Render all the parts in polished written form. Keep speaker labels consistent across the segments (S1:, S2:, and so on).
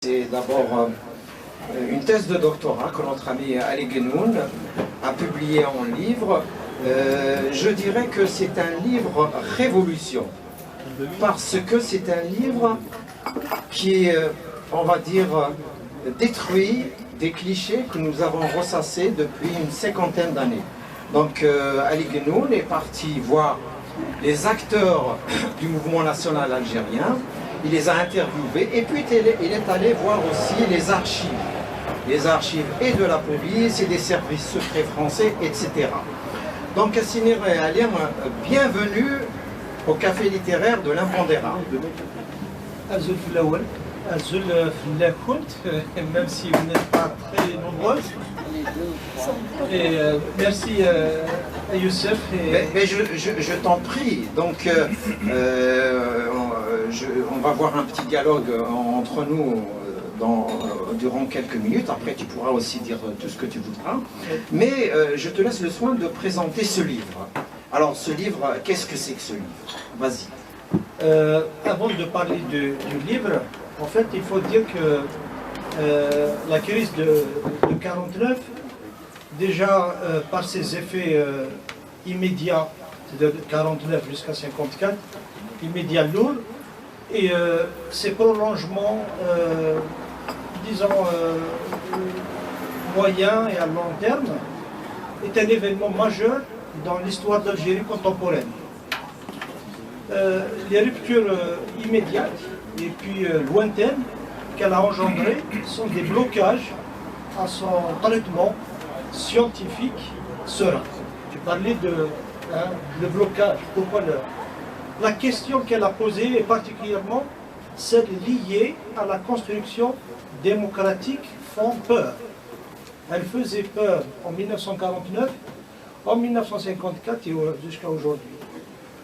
S1: C'est d'abord une thèse de doctorat que notre ami Ali Genoun a publié en livre. Je dirais que c'est un livre révolution, parce que c'est un livre qui, on va dire, détruit des clichés que nous avons ressassés depuis une cinquantaine d'années. Donc Ali Genoun est parti voir les acteurs du mouvement national algérien, il les a interviewés et puis il est allé voir aussi les archives et de la police et des services secrets français, etc. Donc Siniré Alim, bienvenue au café littéraire de l'Impondérable.
S2: Même si vous n'êtes pas très nombreuses. Et merci à Youssef.
S1: Mais je t'en prie. Donc, on va avoir un petit dialogue entre nous durant quelques minutes. Après, tu pourras aussi dire tout ce que tu voudras. Mais je te laisse le soin de présenter ce livre. Alors, ce livre, qu'est-ce que c'est que ce livre? Vas-y.
S2: Avant de parler du livre, en fait, il faut dire que la crise de 49, déjà par ses effets immédiats, c'est-à-dire de 49 jusqu'à 54, immédiats lourds, et ses prolongements, disons, moyen et à long terme, est un événement majeur dans l'histoire d'Algérie contemporaine. Les ruptures immédiates et puis lointaines qu'elle a engendrées sont des blocages à son traitement scientifique serein. Tu parlais de blocage. Pourquoi la question qu'elle a posée est particulièrement celle liée à la construction démocratique font peur. Elle faisait peur en 1949, en 1954 et jusqu'à aujourd'hui.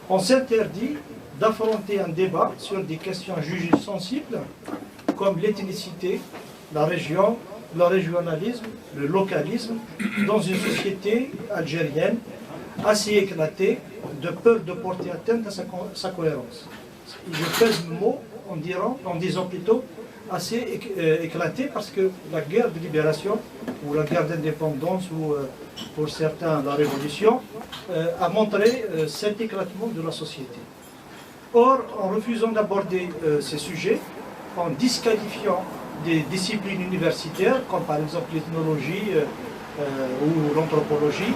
S2: On s'interdit d'affronter un débat sur des questions jugées sensibles comme l'ethnicité, la région, le régionalisme, le localisme, dans une société algérienne assez éclatée, de peur de porter atteinte à sa cohérence. Je pèse le mot en disant plutôt assez éclatée, parce que la guerre de libération, ou la guerre d'indépendance, ou pour certains la révolution, a montré cet éclatement de la société. Or, en refusant d'aborder ces sujets, en disqualifiant des disciplines universitaires, comme par exemple l'ethnologie ou l'anthropologie,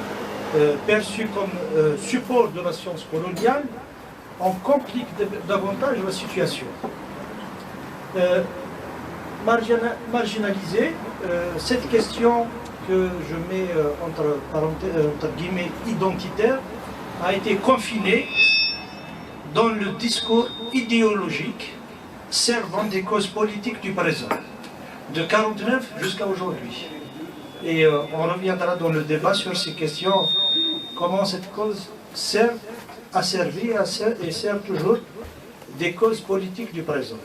S2: perçues comme support de la science coloniale, on complique davantage la situation. Marginaliser cette question que je mets entre guillemets identitaire a été confinée dans le discours idéologique servant des causes politiques du présent, de 1949 jusqu'à aujourd'hui. Et on reviendra dans le débat sur ces questions, comment cette cause a servi et sert toujours des causes politiques du présent.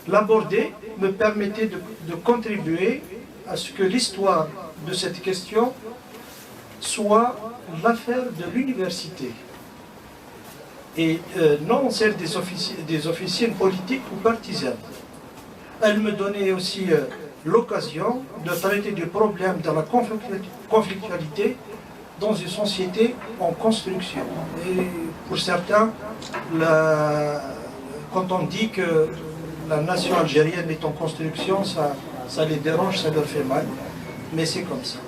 S2: L'aborder me permettait de contribuer à ce que l'histoire de cette question soit l'affaire de l'université et non celle des officines politiques ou partisanes. Elle me donnait aussi l'occasion de traiter du problème de la conflictualité dans une société en construction. Et pour certains, quand on dit que la nation algérienne est en construction, ça les dérange, ça leur fait mal, mais c'est comme ça.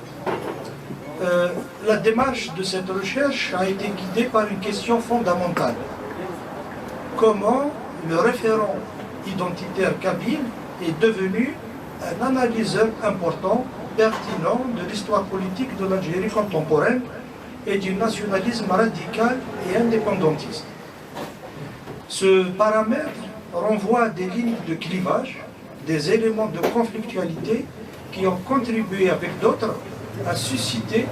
S2: La démarche de cette recherche a été guidée par une question fondamentale. Comment le référent identitaire kabyle est devenu un analyseur important, pertinent de l'histoire politique de l'Algérie contemporaine et du nationalisme radical et indépendantiste. Ce paramètre renvoie à des lignes de clivage, des éléments de conflictualité qui ont contribué avec d'autres à susciter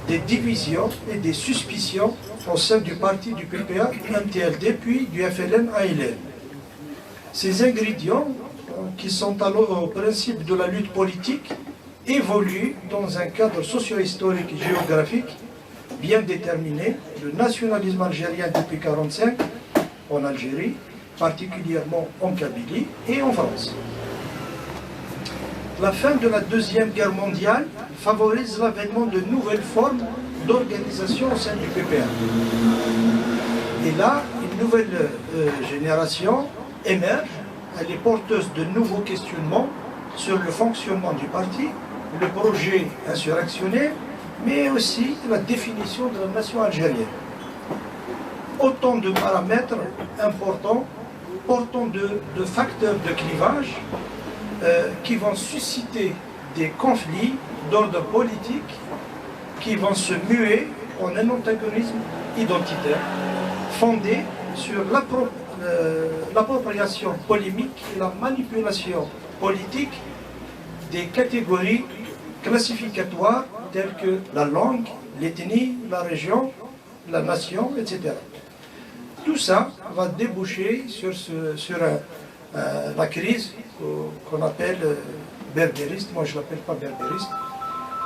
S2: des divisions et des suspicions au sein du parti du PPA, MTLD, puis du FLN-ALN. Ces ingrédients, qui sont au principe de la lutte politique, évoluent dans un cadre socio-historique et géographique bien déterminé, le nationalisme algérien depuis 1945 en Algérie, particulièrement en Kabylie et en France. La fin de la Deuxième Guerre mondiale favorise l'avènement de nouvelles formes d'organisation au sein du PPA. Et là, une nouvelle génération émerge, elle est porteuse de nouveaux questionnements sur le fonctionnement du parti, le projet insurrectionnaire, mais aussi la définition de la nation algérienne. Autant de paramètres importants, portant de facteurs de clivage qui vont susciter des conflits d'ordre politique qui vont se muer en un antagonisme identitaire fondé sur l'appropriation polémique et la manipulation politique des catégories classificatoires telles que la langue, l'ethnie, la région, la nation, etc. Tout ça va déboucher sur la crise qu'on appelle berbériste. Moi, je ne l'appelle pas berbériste.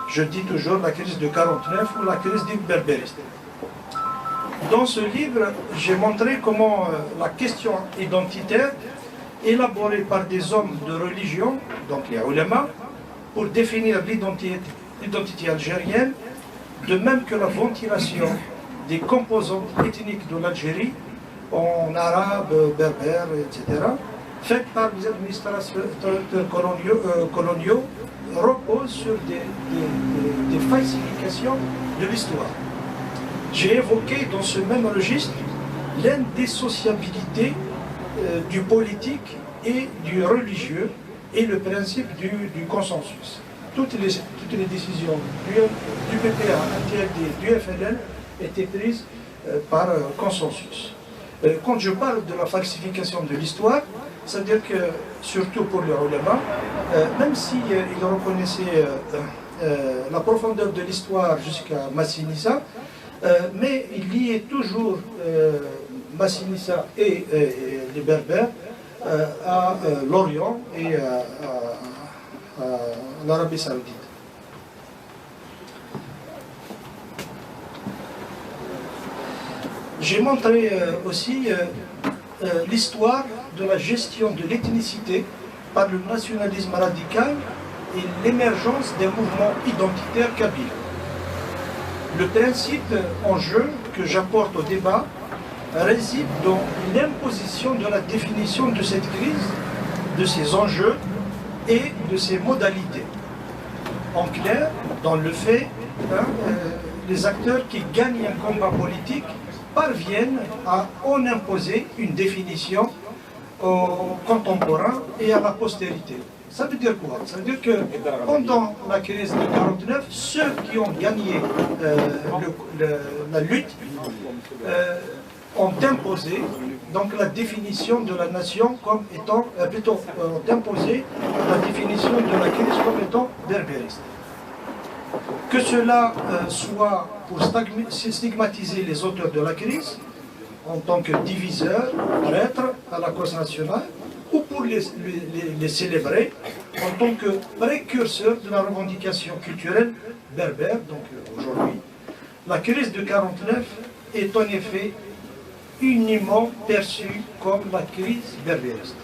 S2: Je dis toujours la crise de 49 ou la crise dite berbériste. Dans ce livre, j'ai montré comment la question identitaire, élaborée par des hommes de religion, donc les ulama, pour définir l'identité algérienne, de même que la ventilation des composantes ethniques de l'Algérie, en arabe, berbère, etc., faite par les administrateurs coloniaux, repose sur des falsifications de l'histoire. J'ai évoqué dans ce même registre l'indissociabilité du politique et du religieux et le principe du consensus. Toutes les décisions du PPA, du FLN étaient prises par consensus. Quand je parle de la falsification de l'histoire, c'est-à-dire que, surtout pour les ulama, même s'ils reconnaissaient la profondeur de l'histoire jusqu'à Massinissa, mais il liait toujours Massinissa et les Berbères à l'Orient et à l'Arabie Saoudite. J'ai montré aussi l'histoire de la gestion de l'ethnicité par le nationalisme radical et l'émergence des mouvements identitaires kabyles. Le principe en jeu que j'apporte au débat réside dans l'imposition de la définition de cette crise, de ses enjeux et de ses modalités. En clair, dans le fait, les acteurs qui gagnent un combat politique parviennent à en imposer une définition aux contemporains et à la postérité. Ça veut dire quoi? Ça veut dire que pendant la crise de 1949, ceux qui ont gagné la lutte ont imposé donc la définition de la nation comme étant, ont imposé la définition de la crise comme étant berbériste. Que cela soit pour stigmatiser les auteurs de la crise en tant que diviseurs, traîtres à la cause nationale, ou pour les célébrer en tant que précurseurs de la revendication culturelle berbère. Donc aujourd'hui, la crise de 1949 est en effet uniment perçue comme la crise berbériste.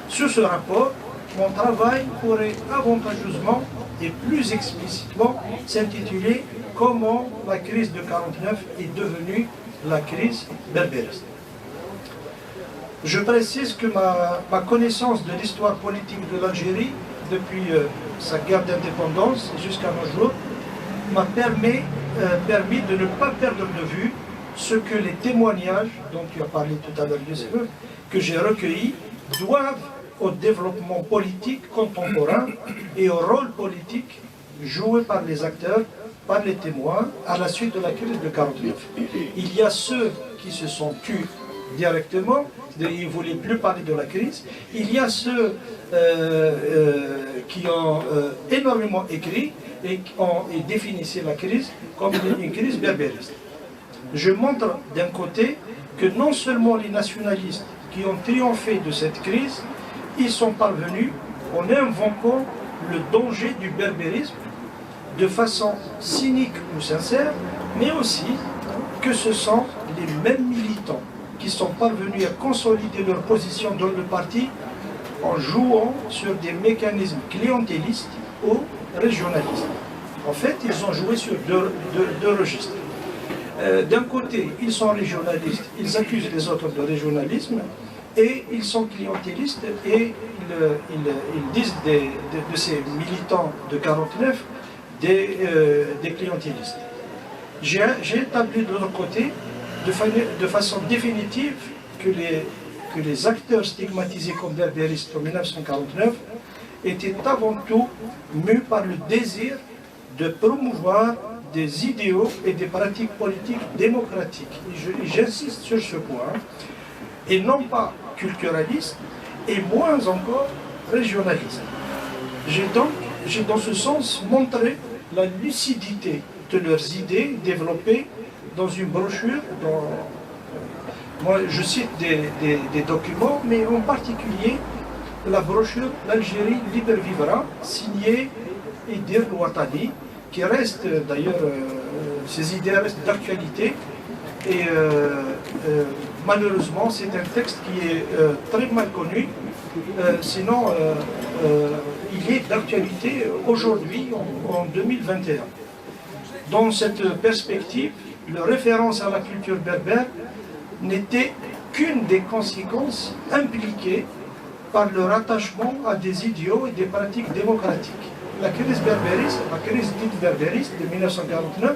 S2: Sur ce rapport, mon travail pourrait avantageusement et plus explicitement s'intituler « Comment la crise de 1949 est devenue la crise berbériste ». Je précise que ma connaissance de l'histoire politique de l'Algérie, depuis sa guerre d'indépendance jusqu'à nos jours, m'a permis de ne pas perdre de vue ce que les témoignages, dont tu as parlé tout à l'heure, que j'ai recueillis, doivent au développement politique contemporain et au rôle politique joué par les acteurs, par les témoins, à la suite de la crise de 1949. Il y a ceux qui se sont tus directement, ils ne voulaient plus parler de la crise. Il y a ceux qui ont énormément écrit et définissaient la crise comme une crise berbériste. Je montre d'un côté que non seulement les nationalistes qui ont triomphé de cette crise, ils sont parvenus en invoquant le danger du berbérisme de façon cynique ou sincère, mais aussi que ce sont les mêmes militants qui sont parvenus à consolider leur position dans le parti en jouant sur des mécanismes clientélistes ou régionalistes. En fait, ils ont joué sur deux registres. D'un côté, ils sont régionalistes, ils accusent les autres de régionalisme, et ils sont clientélistes, et ils disent de ces militants de 49 des clientélistes. J'ai établi de l'autre côté, de façon définitive, que les acteurs stigmatisés comme berbéristes en 1949 étaient avant tout mus par le désir de promouvoir des idéaux et des pratiques politiques démocratiques. J'insiste sur ce point, et non pas culturalistes, et moins encore régionalistes. J'ai dans ce sens montré la lucidité de leurs idées développées dans une brochure. Moi, je cite des documents, mais en particulier la brochure L'Algérie libre vivra, signée Idir Ouattani, qui reste d'ailleurs, ces idées restent d'actualité. Et malheureusement, c'est un texte qui est très mal connu. Sinon, il est d'actualité aujourd'hui, en 2021. Dans cette perspective, la référence à la culture berbère n'était qu'une des conséquences impliquées par le rattachement à des idéaux et des pratiques démocratiques. La crise berbériste, la crise dite berbériste de 1949,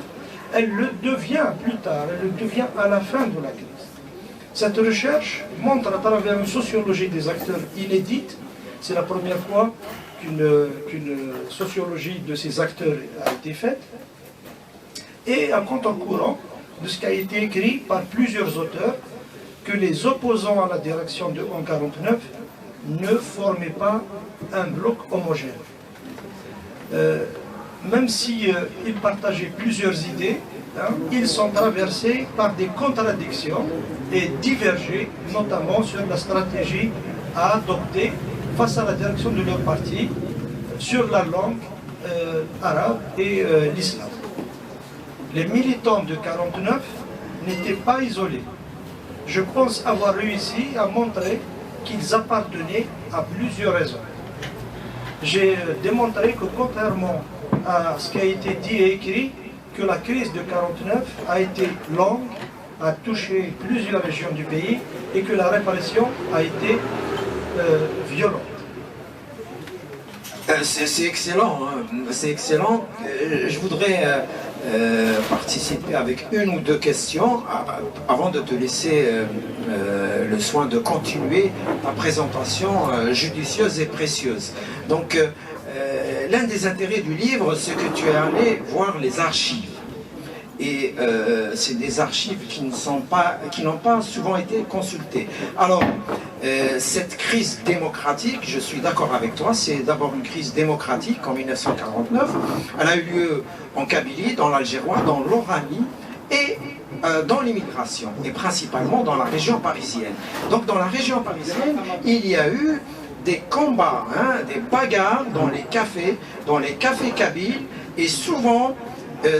S2: elle le devient plus tard, elle le devient à la fin de la crise. Cette recherche montre à travers une sociologie des acteurs inédite, c'est la première fois qu'une sociologie de ces acteurs a été faite, et un compte en courant de ce qui a été écrit par plusieurs auteurs, que les opposants à la direction de 1949 ne formaient pas un bloc homogène. Même si ils partageaient plusieurs idées, ils sont traversés par des contradictions et divergés, notamment sur la stratégie à adopter face à la direction de leur parti, sur la langue arabe et l'islam. Les militants de 1949 n'étaient pas isolés. Je pense avoir réussi à montrer qu'ils appartenaient à plusieurs raisons. J'ai démontré que contrairement à ce qui a été dit et écrit, que la crise de 1949 a été longue, a touché plusieurs régions du pays et que la répression a été violente.
S1: C'est excellent, hein. C'est excellent. Je voudrais participer avec une ou deux questions avant de te laisser le soin de continuer ta présentation judicieuse et précieuse. Donc, l'un des intérêts du livre, c'est que tu es allé voir les archives. Et c'est des archives qui n'ont pas souvent été consultées. Alors, cette crise démocratique, je suis d'accord avec toi, c'est d'abord une crise démocratique en 1949. Elle a eu lieu en Kabylie, dans l'Algérois, dans l'Oranie et dans l'immigration, et principalement dans la région parisienne. Donc dans la région parisienne, il y a eu des combats, des bagarres dans les cafés kabyles, et souvent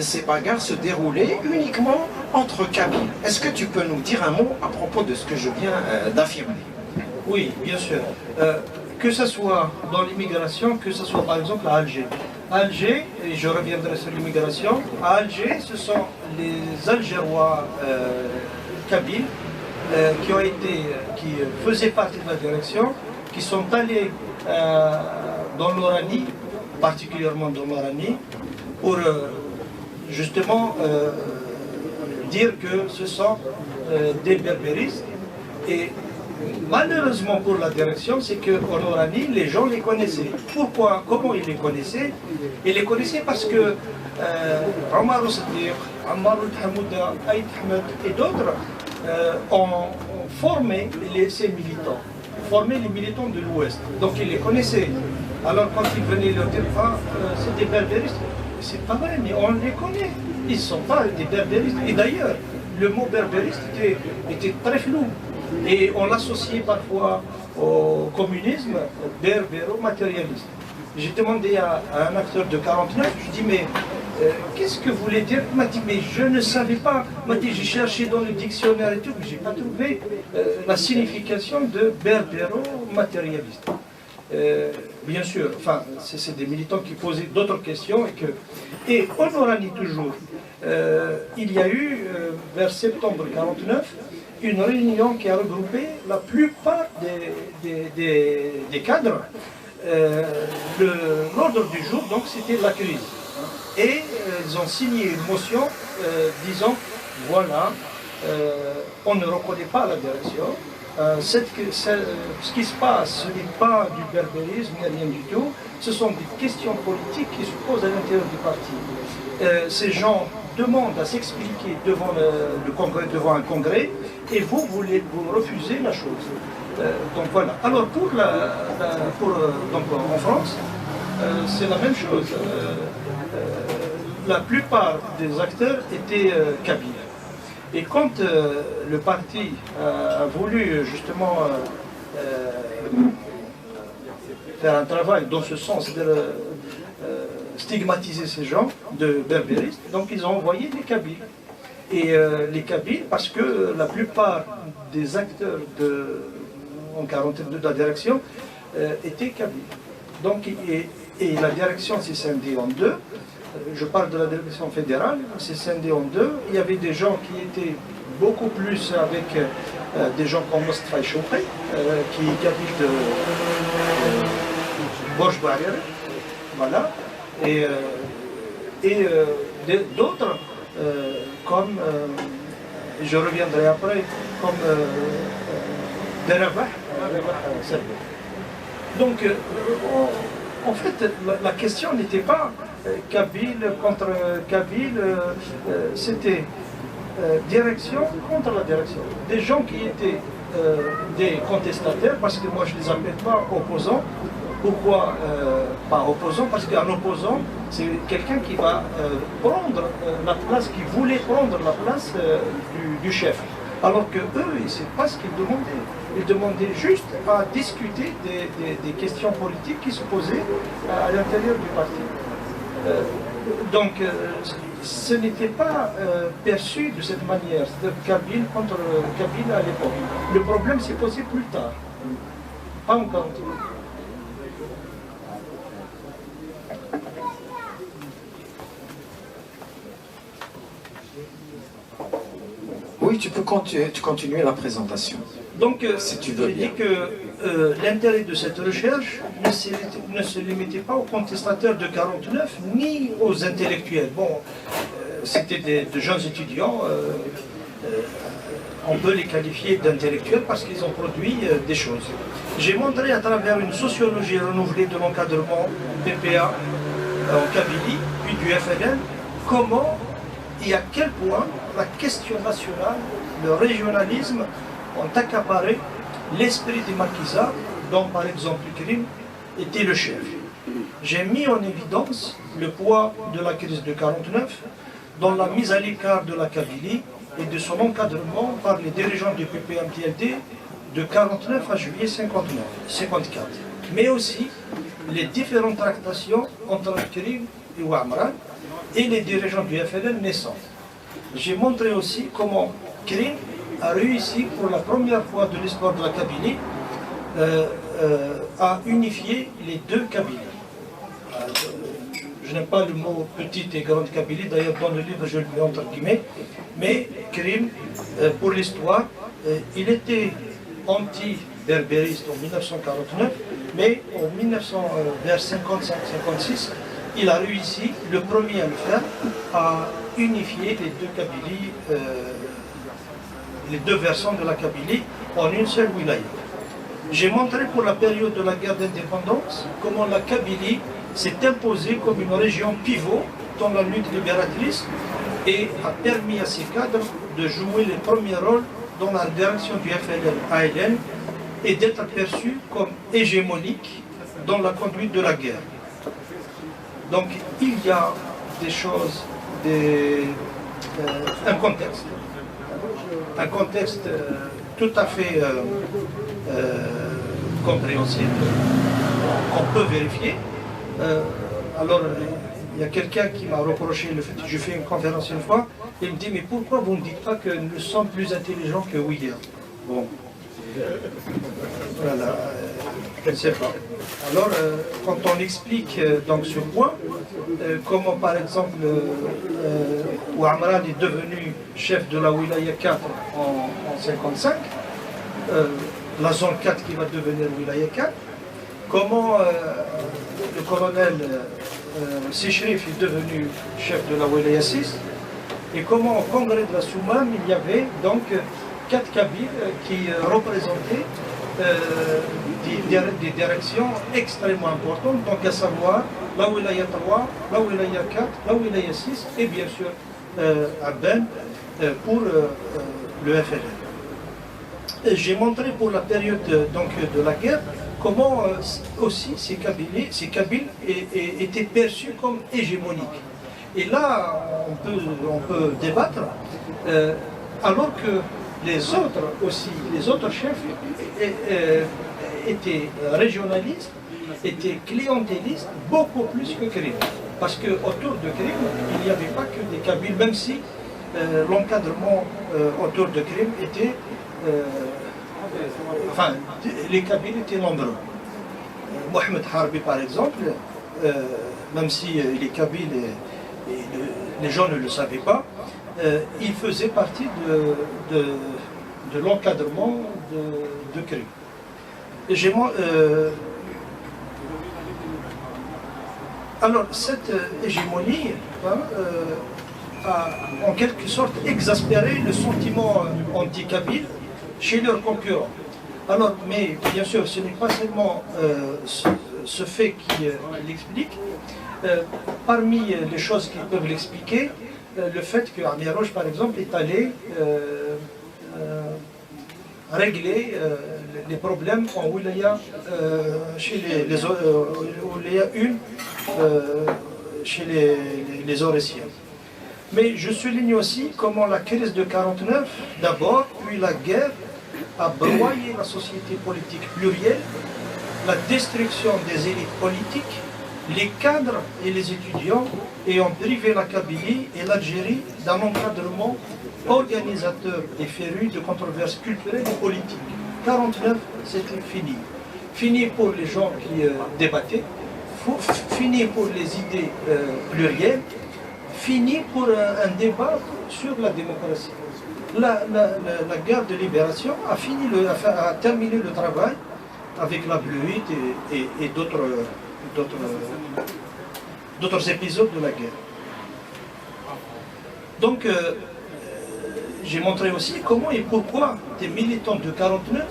S1: ces bagarres se déroulaient uniquement entre Kabyles. Est-ce que tu peux nous dire un mot à propos de ce que je viens d'affirmer?
S2: Oui, bien sûr. Que ce soit dans l'immigration, que ce soit par exemple à Alger. Alger, et je reviendrai sur l'immigration, à Alger, ce sont les Algérois kabyles qui faisaient partie de la direction, qui sont allés dans l'Oranie, particulièrement dans l'Oranie, pour justement dire que ce sont des berbéristes. Et malheureusement pour la direction, c'est qu'en Oranie, les gens les connaissaient. Pourquoi? Comment ils les connaissaient? Ils les connaissaient parce que Omar al-Sadiq, Ammar al-Hamouda, Aït Ahmed et d'autres ont formé ces militants, formé les militants de l'Ouest. Donc ils les connaissaient. Alors quand ils venaient leur dire c'est des berbéristes, c'est pas vrai, mais on les connaît. Ils ne sont pas des berbéristes. Et d'ailleurs, le mot berbériste était très flou. Et on l'associait parfois au communisme, berbéro-matérialiste. J'ai demandé à un acteur de 49, je dis mais qu'est-ce que vous voulez dire? Il m'a dit mais je ne savais pas. Il m'a dit j'ai cherché dans le dictionnaire et tout, mais je n'ai pas trouvé la signification de berbéro-matérialiste. bien sûr, enfin, c'est des militants qui posaient d'autres questions et en Oranie toujours, il y a eu vers septembre 49 une réunion qui a regroupé la plupart des cadres. L'ordre du jour, donc, c'était la crise. Et ils ont signé une motion disant, voilà, on ne reconnaît pas la direction. Ce qui se passe, ce n'est pas du berbérisme, ni rien du tout. Ce sont des questions politiques qui se posent à l'intérieur du parti. Ces gens demandent à s'expliquer devant le congrès, devant un congrès, et vous refusez la chose. Donc voilà. Alors donc en France, c'est la même chose. La plupart des acteurs étaient kabyles. Et quand le parti a voulu justement faire un travail dans ce sens, c'est-à-dire stigmatiser ces gens de berbéristes, donc ils ont envoyé des Kabyles. Et les Kabyles, parce que la plupart des acteurs en 1942 de la direction étaient Kabyles. Donc, et la direction s'est scindée en deux. Je parle de la direction fédérale, c'est scindé en deux. Il y avait des gens qui étaient beaucoup plus avec des gens comme Mustafa Choukhé, qui habitent Borj Barrière, voilà, et d'autres comme, je reviendrai après, comme Derabah. Donc, en fait, la question n'était pas Kabyle contre Kabyle, c'était direction contre la direction. Des gens qui étaient des contestataires, parce que moi je ne les appelle pas opposants. Pourquoi pas opposants? Parce qu'un opposant, c'est quelqu'un qui va prendre la place, qui voulait prendre la place du chef. Alors que eux, c'est pas ce qu'ils demandaient. Ils demandaient juste à discuter des questions politiques qui se posaient à l'intérieur du parti. Donc, ce n'était pas perçu de cette manière, c'est-à-dire Kabyle contre Kabyle à l'époque. Le problème s'est posé plus tard, pas encore.
S1: Oui, tu peux continuer la présentation.
S2: Donc,
S1: si tu veux
S2: je dis que l'intérêt de cette recherche ne se limitait pas aux contestateurs de 49, ni aux intellectuels. Bon, c'était de jeunes étudiants, on peut les qualifier d'intellectuels parce qu'ils ont produit des choses. J'ai montré à travers une sociologie renouvelée de l'encadrement PPA en Kabylie, puis du FLN, comment et à quel point la question nationale, le régionalisme ont accaparé l'esprit des maquisards, dont par exemple Krim était le chef. J'ai mis en évidence le poids de la crise de 49 dans la mise à l'écart de la Kabylie et de son encadrement par les dirigeants du PPMTLD de 49 à juillet 54. Mais aussi les différentes tractations entre Krim et Ouamran et les dirigeants du FLN naissants. J'ai montré aussi comment Krim a réussi pour la première fois de l'histoire de la Kabylie à unifier les deux Kabylies. Je n'aime pas le mot petite et grande Kabylie, d'ailleurs dans le livre je le mets entre guillemets, mais Krim, pour l'histoire, il était anti-berbériste en 1949, mais vers 55-56, il a réussi, le premier à le faire, à unifier les deux Kabylies, les deux versants de la Kabylie en une seule wilaya. J'ai montré pour la période de la guerre d'indépendance comment la Kabylie s'est imposée comme une région pivot dans la lutte libératrice et a permis à ses cadres de jouer les premiers rôles dans la direction du FLN-ALN et d'être perçus comme hégémoniques dans la conduite de la guerre. Donc il y a des choses, un contexte tout à fait compréhensible, qu'on peut vérifier. Alors, il y a quelqu'un qui m'a reproché le fait que j'ai fait une conférence une fois, il me dit, mais pourquoi vous ne dites pas que nous sommes plus intelligents que William? Bon, voilà. Je ne sais pas. Alors, quand on explique donc ce point, comment par exemple Ouamran est devenu chef de la Wilaya 4 en 1955, la zone 4 qui va devenir Wilaya 4, comment le colonel Sichrif est devenu chef de la Wilaya 6, et comment au congrès de la Soumam, il y avait donc 4 Kabyles qui représentaient des directions extrêmement importantes, donc à savoir la Wilaya 3, la Wilaya 4, la Wilaya 6 et bien sûr Abben pour le FLN. J'ai montré pour la période donc, de la guerre comment aussi ces Kabyles étaient perçus comme hégémoniques. Et là, on peut débattre, alors que les autres chefs étaient régionalistes, étaient clientélistes, beaucoup plus que Krim. Parce qu'autour de Krim, il n'y avait pas que des Kabyles, même si l'encadrement autour de Krim était... enfin, les Kabyles étaient nombreux. Mohamed Harbi, par exemple, même si les Kabyles, et les gens ne le savaient pas, il faisait partie de l'encadrement de Krim. Alors, cette hégémonie a en quelque sorte exaspéré le sentiment anti-kabyle chez leurs concurrents. Alors, mais bien sûr, ce n'est pas seulement ce fait qui l'explique. Parmi les choses qui peuvent l'expliquer, le fait que Amirouche, par exemple, est allé régler les problèmes en Wilaya chez les Wilaya 1 chez les Aurésiens. Mais je souligne aussi comment la crise de 49, d'abord, puis la guerre, a broyé la société politique plurielle, la destruction des élites politiques, les cadres et les étudiants, et ont privé la Kabylie et l'Algérie d'un encadrement organisateur et féru de controverses culturelles et politiques. 49, c'était fini. Fini pour les gens qui débattaient, fini pour les idées plurielles, fini pour un débat sur la démocratie. La guerre de libération a terminé le travail avec la Bleu 8 et d'autres épisodes de la guerre. Donc, j'ai montré aussi comment et pourquoi des militants de 49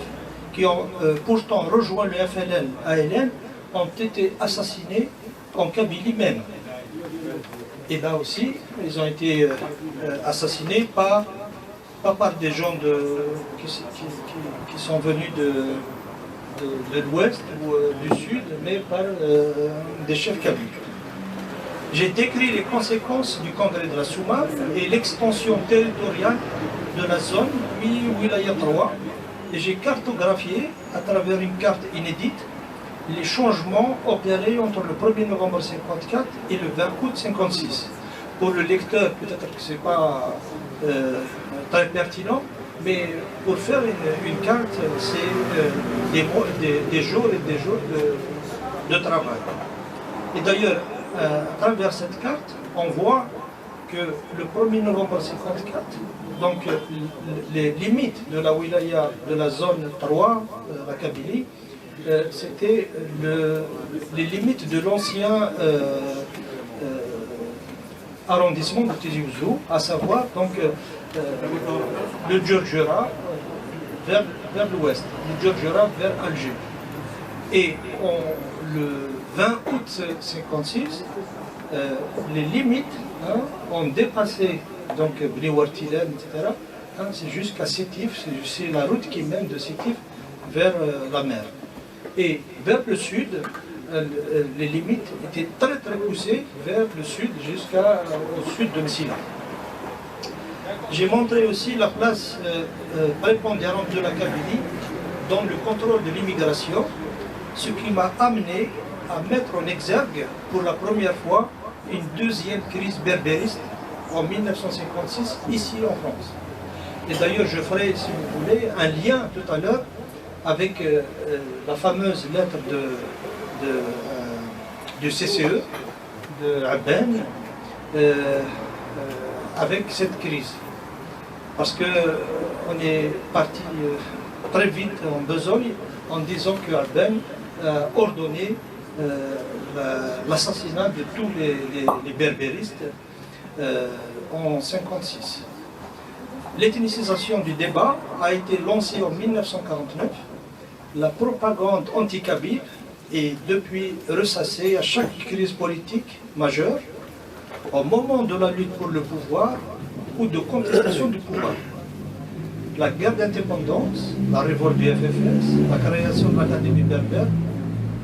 S2: qui ont pourtant rejoint le FLN, ALN, ont été assassinés en Kabylie même. Et là aussi, ils ont été assassinés pas par des gens qui sont venus de l'ouest ou du sud, mais par des chefs kabyles. J'ai décrit les conséquences du congrès de la Soumam et l'extension territoriale de la zone Wilaya 3, et j'ai cartographié à travers une carte inédite les changements opérés entre le 1er novembre 1954 et le 20 août 1956. Pour le lecteur, peut-être que ce n'est pas très pertinent, mais pour faire une carte, c'est des jours et des jours de travail. Et d'ailleurs, à travers cette carte, on voit que le 1er novembre 1954, donc les limites de la wilaya de la zone 3, la Kabylie, c'était les limites de l'ancien arrondissement de Tizi Ouzou, à savoir donc le Djurdjura vers l'ouest, le Djurdjura vers Alger. Et le 20 août 1956, les limites ont dépassé donc Bni-Wartilen, etc. C'est jusqu'à Sétif, c'est la route qui mène de Sétif vers la mer. Et vers le sud, les limites étaient très très poussées vers le sud, jusqu'au sud de Messina. J'ai montré aussi la place prépondérante de la Kabylie dans le contrôle de l'immigration, ce qui m'a amené à mettre en exergue pour la première fois une deuxième crise berbériste en 1956 ici en France. Et d'ailleurs je ferai, si vous voulez, un lien tout à l'heure avec la fameuse lettre du CCE, de Aben, avec cette crise. Parce qu'on est parti très vite en besogne en disant que Aben a ordonné l'assassinat de tous les berbéristes en 1956. L'ethnicisation du débat a été lancée en 1949. La propagande anti-kabyle est depuis ressassée à chaque crise politique majeure, au moment de la lutte pour le pouvoir ou de contestation du pouvoir. La guerre d'indépendance, la révolte du FFS, la création de l'Académie berbère,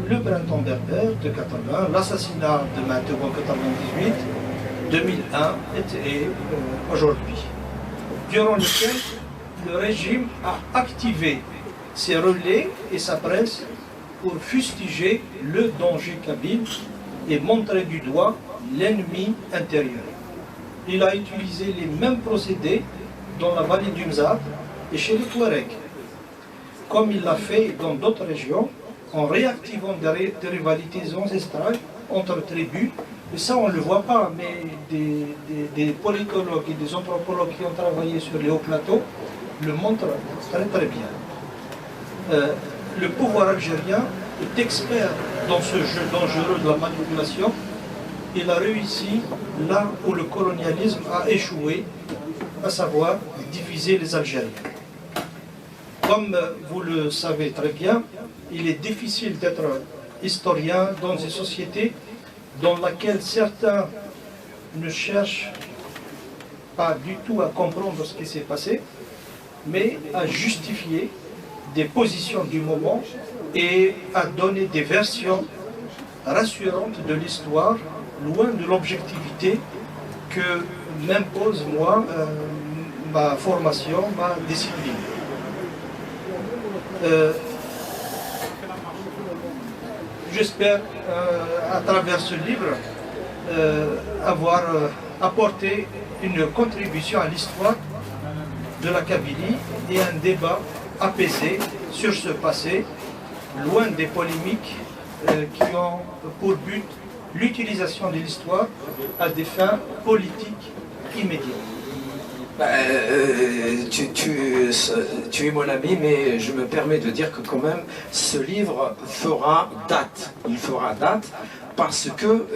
S2: le printemps berbère de 80, l'assassinat de Maïtoub en 98, 2001 et aujourd'hui, durant lequel le régime a activé ses relais et sa presse pour fustiger le danger kabyle et montrer du doigt l'ennemi intérieur. Il a utilisé les mêmes procédés dans la vallée du Mzab et chez les Touaregs, comme il l'a fait dans d'autres régions, en réactivant des rivalités ancestrales entre tribus. Et ça, on ne le voit pas, mais des politologues et des anthropologues qui ont travaillé sur les hauts plateaux le montrent très très bien. Le pouvoir algérien est expert dans ce jeu dangereux de la manipulation. Il a réussi là où le colonialisme a échoué, à savoir diviser les Algériens. Comme vous le savez très bien, il est difficile d'être historien dans une société dans laquelle certains ne cherchent pas du tout à comprendre ce qui s'est passé, mais à justifier des positions du moment et à donner des versions rassurantes de l'histoire, loin de l'objectivité que m'impose moi ma formation, ma discipline. J'espère, à travers ce livre, avoir apporté une contribution à l'histoire de la Kabylie et un débat apaisé sur ce passé, loin des polémiques qui ont pour but l'utilisation de l'histoire à des fins politiques immédiates.
S1: Tu es mon ami, mais je me permets de dire que quand même, ce livre fera date. Il fera date parce que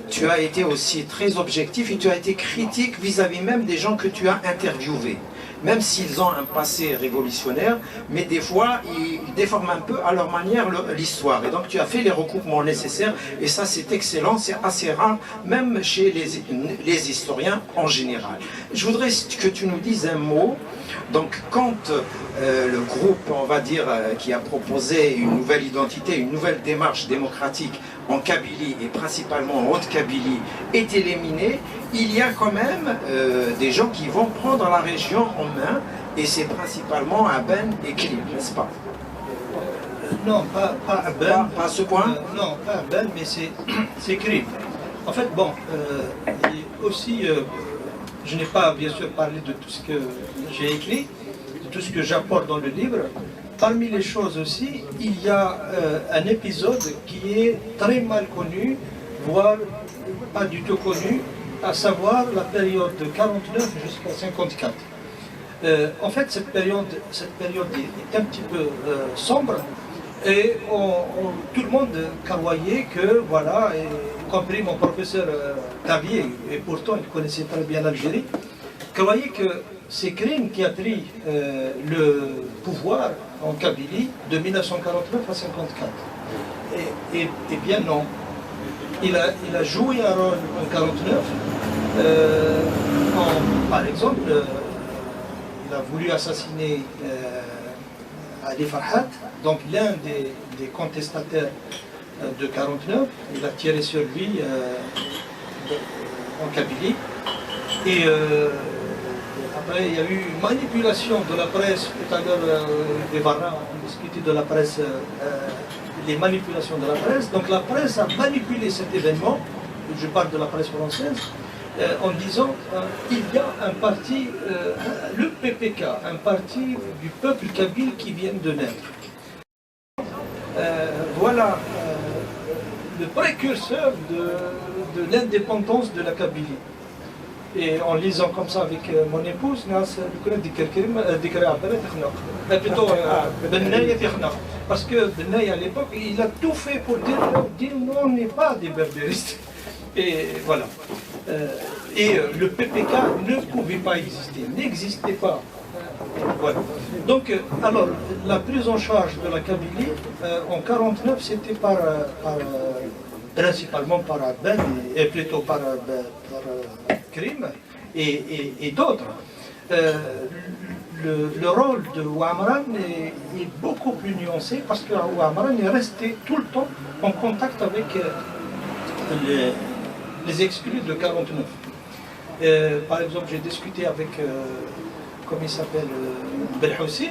S1: tu as été aussi très objectif et tu as été critique vis-à-vis même des gens que tu as interviewés. Même s'ils ont un passé révolutionnaire, mais des fois, ils déforment un peu à leur manière l'histoire. Et donc, tu as fait les recoupements nécessaires, et ça, c'est excellent, c'est assez rare, même chez les historiens en général. Je voudrais que tu nous dises un mot. Donc, quand le groupe, on va dire, qui a proposé une nouvelle identité, une nouvelle démarche démocratique en Kabylie, et principalement en Haute-Kabylie, est éliminé, il y a quand même des gens qui vont prendre la région en main, et c'est principalement Aben et Klim, n'est-ce pas?
S2: Non, pas Aben.
S1: Pas à ce point?
S2: Non, pas Aben, mais c'est Klim. En fait, bon, et aussi, je n'ai pas bien sûr parlé de tout ce que j'ai écrit, de tout ce que j'apporte dans le livre. Parmi les choses aussi, il y a un épisode qui est très mal connu, voire pas du tout connu, à savoir la période de 49 jusqu'à 54. En fait, cette période est un petit peu sombre et tout le monde croyait que, voilà, y compris mon professeur Tavier, et pourtant il connaissait très bien l'Algérie, croyait que c'est Krim qui a pris le pouvoir en Kabylie de 1949 à 1954. Et bien non. Il a joué un rôle en 1949. Par exemple, il a voulu assassiner Ali Farhat, donc l'un des contestataires de 1949. Il a tiré sur lui en Kabylie. Et après, il y a eu une manipulation de la presse. Tout à l'heure, les Varra ont discuté de la presse, les manipulations de la presse. Donc la presse a manipulé cet événement. Je parle de la presse française, en disant il y a un parti, le PPK, un parti du peuple kabyle qui vient de naître. Voilà le précurseur de l'indépendance de la Kabylie. Et en lisant comme ça avec mon épouse, plutôt parce que Benay à l'époque, il a tout fait pour dire non, on n'est pas des berbéristes. Et voilà. Le PPK ne pouvait pas exister, n'existait pas. Voilà. Donc, alors, la prise en charge de la Kabylie, en 1949, c'était principalement par Abed, et plutôt par Krim et d'autres. Le rôle de Ouamran est beaucoup plus nuancé parce que Ouamran est resté tout le temps en contact avec les exclus de 1949. Par exemple, j'ai discuté avec, comment il s'appelle, Belhoussi,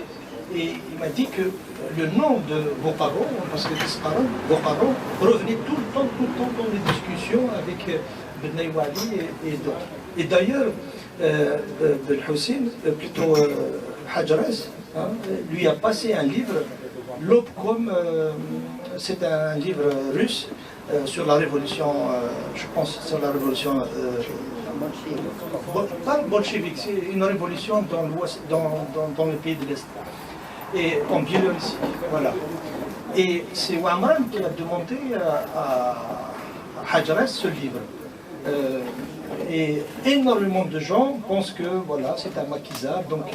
S2: et il m'a dit que le nom de vos parents, parce que vos parents revenaient tout le temps dans les discussions avec Benay Wali et d'autres. Et d'ailleurs, Belhoussi, plutôt Hajraz, lui a passé un livre, l'Obkom, c'est un livre russe sur la révolution, je pense, sur la révolution pas bolchevique, c'est une révolution dans l'Ouest, dans le pays de l'Est, et en Biélorussie, voilà. Et c'est Ouamran qui a demandé à Hajraz ce livre. Et énormément de gens pensent que voilà, c'est un maquisard, donc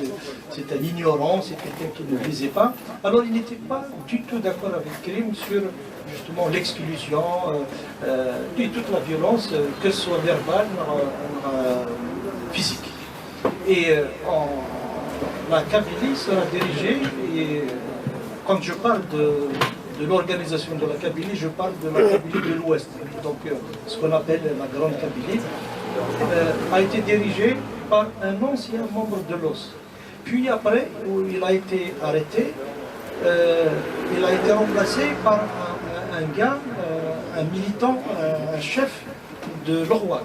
S2: c'est un ignorant, c'est quelqu'un qui ne lisait pas. Alors il n'était pas du tout d'accord avec Krim sur justement l'exclusion et toute la violence, que ce soit verbale ou physique. Et la Kabylie sera dirigée, et quand je parle de l'organisation de la Kabylie, je parle de la Kabylie de l'Ouest, donc ce qu'on appelle la Grande Kabylie, a été dirigée par un ancien membre de l'OS. Puis après, où il a été arrêté, il a été remplacé par un gars, un militant, un chef de l'Orwad,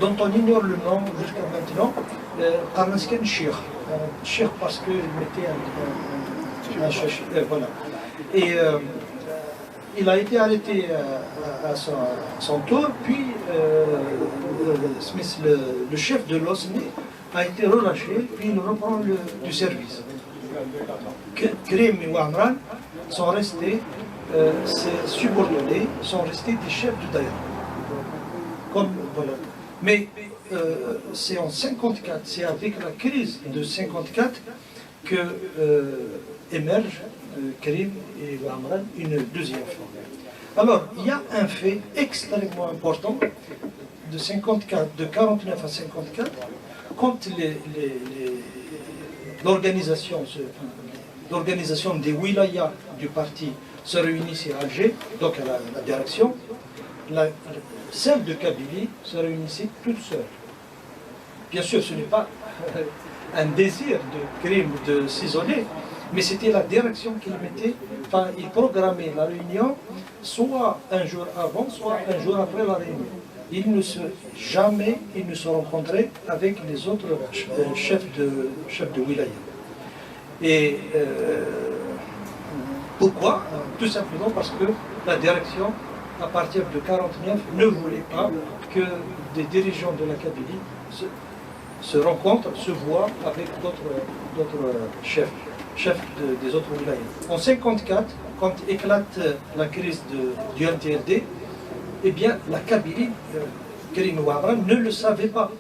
S2: dont on ignore le nom jusqu'à maintenant, Qarnansken Shir. Shir parce qu'il mettait un chef, voilà. Et il a été arrêté à son tour, puis Smith, le chef de l'OSNI, a été relâché, puis il reprend du service. Krim et Ouamran sont restés subordonnés, sont restés des chefs du Daïra. Voilà. Mais c'est en 1954, c'est avec la crise de 1954 que émerge Krim et Ouamran une deuxième fois. Alors, il y a un fait extrêmement important de 54, de 49 à 54, quand l'organisation des wilayas du parti se réunissait à Alger, donc à la direction, celle de Kabylie se réunissait toute seule. Bien sûr, ce n'est pas un désir de Krim de s'isoler, mais c'était la direction qu'il mettait, enfin, il programmait la réunion soit un jour avant, soit un jour après la réunion. Jamais ils ne se rencontraient avec les autres chefs de wilaya. Et pourquoi? Tout simplement parce que la direction, à partir de 1949, ne voulait pas que des dirigeants de la Kabylie se rencontrent, se voient avec d'autres chefs des autres wilayas. En 1954, quand éclate la crise du NTLD, eh bien la Kabylie, Krim Ouamran, ne le savait pas.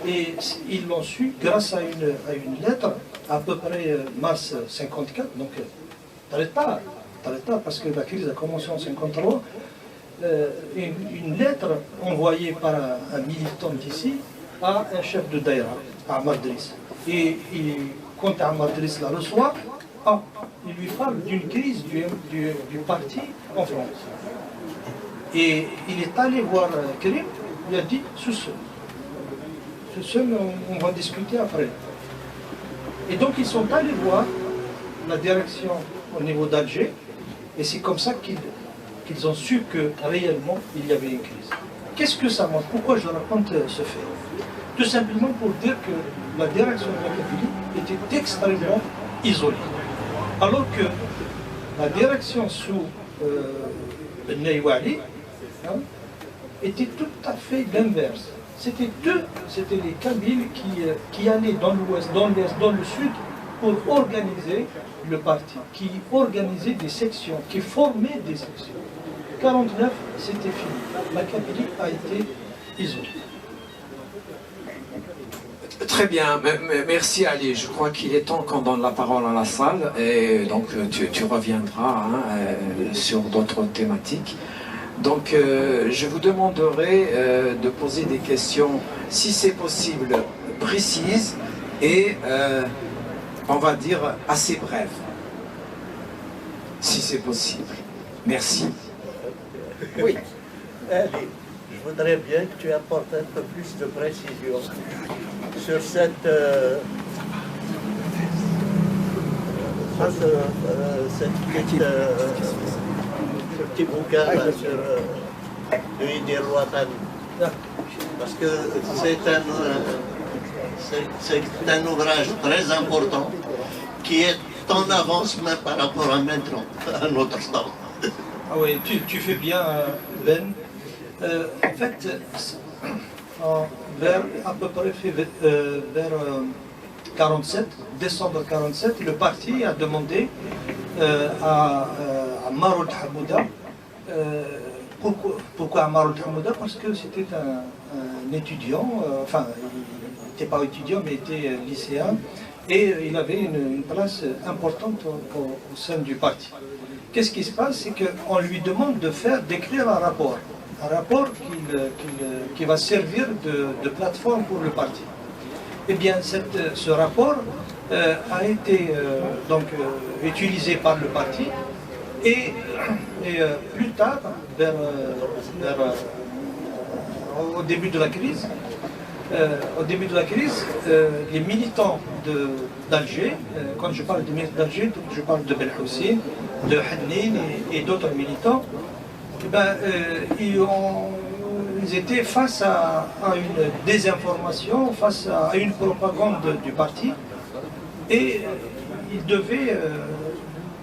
S2: Et ils l'ont su grâce à une lettre, à peu près mars 1954, donc très tard, parce que la crise a commencé en 1953, une lettre envoyée par un militant d'ici à un chef de Daïra, à Ahmad Driss. Et quand Ahmad Driss la reçoit, il lui parle d'une crise du parti en France. Et il est allé voir Krim, il a dit ce seul, on va discuter après. Et donc ils sont allés voir la direction au niveau d'Alger, et c'est comme ça qu'ils ont su que réellement il y avait une crise. Qu'est-ce que ça montre? Pourquoi je raconte ce fait? Tout simplement pour dire que la direction de la Kabylie était extrêmement isolée. Alors que la direction sous Neyouali était tout à fait l'inverse. C'était les Kabyles qui allaient dans l'ouest, dans l'est, dans le sud pour organiser le parti, qui organisaient des sections, qui formaient des sections. 49, c'était fini. La Kabylie a été isolée.
S1: Très bien, merci Ali. Je crois qu'il est temps qu'on donne la parole à la salle et donc tu reviendras sur d'autres thématiques. Donc je vous demanderai de poser des questions, si c'est possible, précises et on va dire assez brèves, si c'est possible. Merci.
S3: Oui. Ali, je voudrais bien que tu apportes un peu plus de précision sur cette petite, ce petit bouquin là, sur le Idir Watani. Parce que c'est un ouvrage très important qui est en avance même par rapport à maintenant, à notre temps.
S2: Ah oui, tu fais bien, Ben. En fait, vers à peu près vers 47, décembre 47, le parti a demandé à Marud Hamouda. Pourquoi Marud Hamouda? Parce que c'était un étudiant, enfin, il n'était pas étudiant, mais était lycéen, et il avait une place importante au sein du parti. Qu'est-ce qui se passe? C'est qu'on lui demande d'écrire un rapport qui va servir de plateforme pour le parti. Eh bien, ce rapport a été utilisé par le parti et plus tard, au début de la crise, les militants d'Alger, quand je parle de militants d'Alger, je parle de Belhoussin, de Hannin et d'autres militants, ils étaient face à une désinformation, face à une propagande du parti, et ils devaient,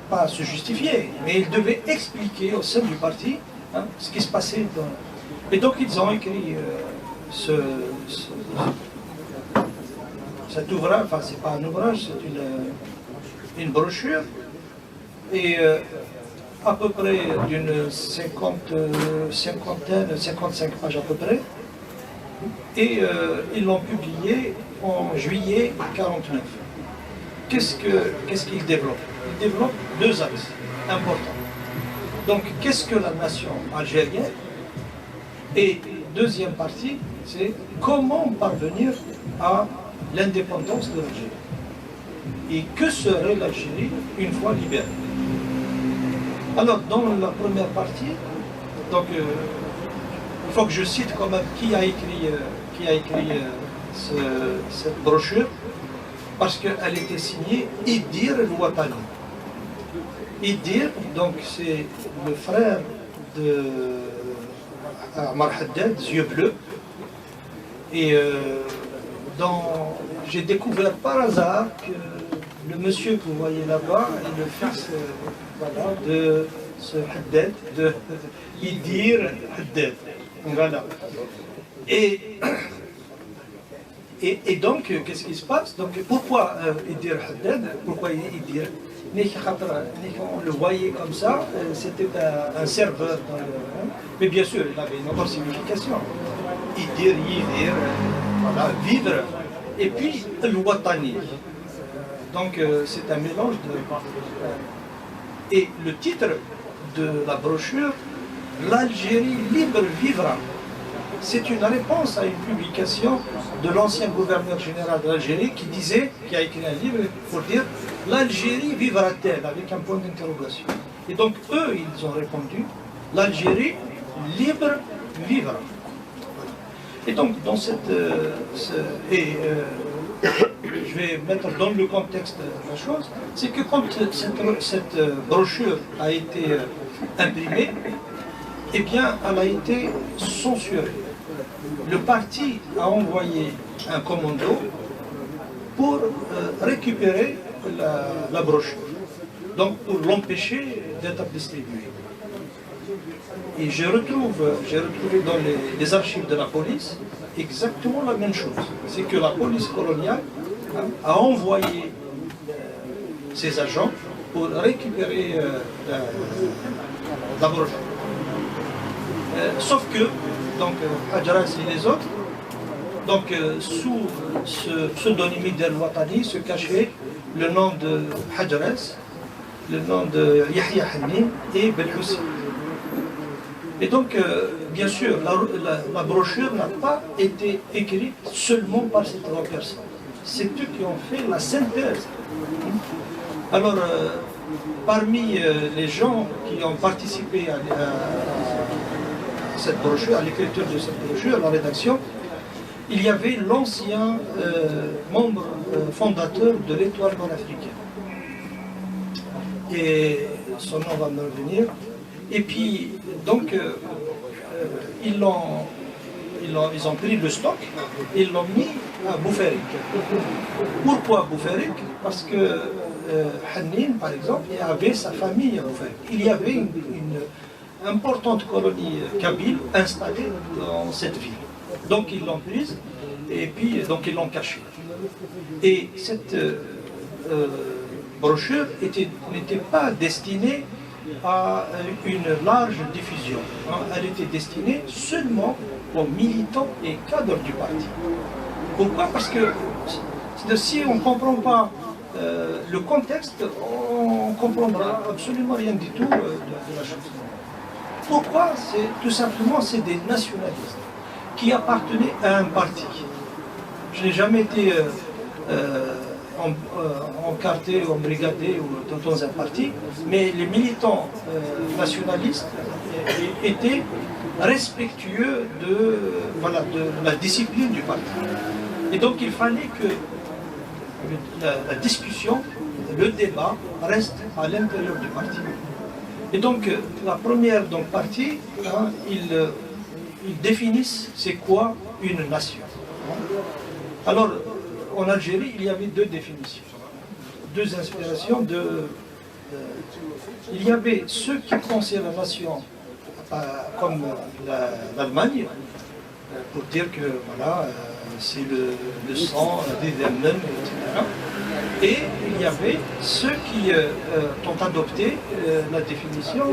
S2: pas se justifier, mais ils devaient expliquer au sein du parti ce qui se passait. Et donc ils ont écrit cet ouvrage, enfin c'est pas un ouvrage, c'est une brochure, et à peu près d'une 55 pages à peu près, et ils l'ont publié en juillet 49. Qu'est-ce qu'ils développent? Ils développent deux axes importants. Donc qu'est-ce que la nation algérienne? Et deuxième partie, c'est comment parvenir à l'indépendance de l'Algérie. Et que serait l'Algérie une fois libérée? Alors, dans la première partie, donc, il faut que je cite quand même qui a écrit cette brochure, parce qu'elle était signée Idir El-Watani. Idir, donc c'est le frère de Ammar Haddad, yeux bleus. Et j'ai découvert par hasard que le monsieur que vous voyez là-bas est le fils de ce Haddad, de Idir Haddad. Voilà. Et donc, qu'est-ce qui se passe? Donc, pourquoi Idir Haddad? Pourquoi Idir? On le voyait comme ça, c'était un serveur. Mais bien sûr, il avait une autre signification. Idir, Yidir, voilà, vivre. Et puis, le Watani. Donc, c'est un mélange de... Et le titre de la brochure, L'Algérie libre vivra. C'est une réponse à une publication de l'ancien gouverneur général de l'Algérie qui a écrit un livre pour dire l'Algérie vivra-t-elle avec un point d'interrogation. Et donc eux, ils ont répondu l'Algérie libre vivra. Et donc dans je vais mettre dans le contexte la chose, c'est que quand cette brochure a été imprimée, eh bien, elle a été censurée. Le parti a envoyé un commando pour récupérer la brochure, donc pour l'empêcher d'être distribuée. Et j'ai retrouvé dans les archives de la police exactement la même chose. C'est que la police coloniale a envoyé ses agents pour récupérer la brochure. Sauf que, donc, Hadjaras et les autres, donc, sous ce pseudonyme d'El Watani se cachait le nom de Hadjaras, le nom de Yahya Hannin et Belhoussi. Et donc, bien sûr, la brochure n'a pas été écrite seulement par ces trois personnes. C'est eux qui ont fait la synthèse. Alors, parmi les gens qui ont participé à cette brochure, à l'écriture de cette brochure, à la rédaction, il y avait l'ancien membre fondateur de l'Étoile panafricaine. Et son nom va me revenir. Et puis, donc, ils ont pris le stock et ils l'ont mis à Boufarik. Pourquoi Boufarik? Parce que Hannin, par exemple, avait sa famille à Boufarik. Il y avait une importante colonie kabyle installée dans cette ville. Donc, ils l'ont prise et puis donc, ils l'ont cachée. Et cette brochure n'était pas destinée à une large diffusion. Elle était destinée seulement aux militants et cadres du parti. Pourquoi? Parce que si on ne comprend pas le contexte, on ne comprendra absolument rien du tout de la chose. Pourquoi? Tout simplement, c'est des nationalistes qui appartenaient à un parti. Je n'ai jamais été encarté ou embrigadé dans un parti, mais les militants nationalistes étaient respectueux de la discipline du parti. Et donc il fallait que la discussion, le débat reste à l'intérieur du parti. Et donc la première partie, ils définissent c'est quoi une nation. Alors, en Algérie, il y avait deux définitions, deux inspirations. Il y avait ceux qui pensaient la nation comme l'Allemagne, pour dire que voilà, c'est le sang des Vernen, etc. Et il y avait ceux qui ont adopté la définition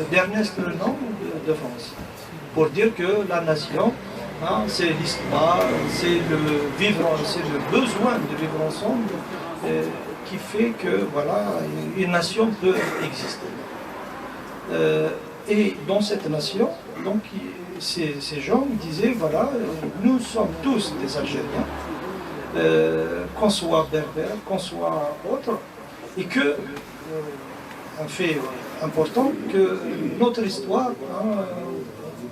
S2: d'Ernest Renan de France, pour dire que la nation, c'est l'histoire, c'est le besoin de vivre ensemble qui fait que voilà, une nation peut exister. Et dans cette nation, donc, ces gens disaient voilà, nous sommes tous des Algériens, qu'on soit berbère, qu'on soit autre, et que, un fait important, que notre histoire